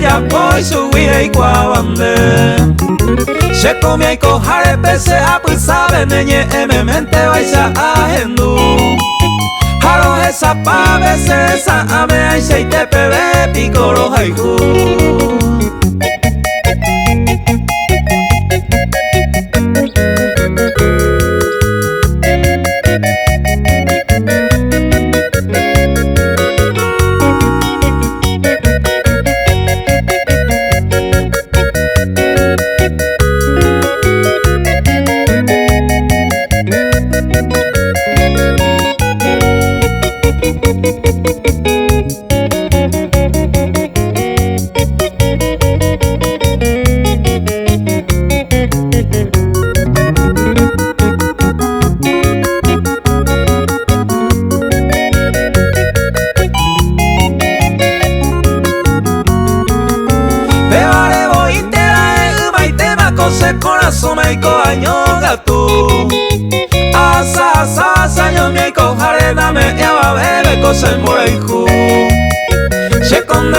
ya voy subir y cuabande. Se comía y cojare pese a pues sabe neñe mente vais a agendu. Haro esa pa veces esa ame ay se te pebe picoro haiku. Corazón me coaño gato asa yo me cojare dame ya va bebe cosa el morejo se conde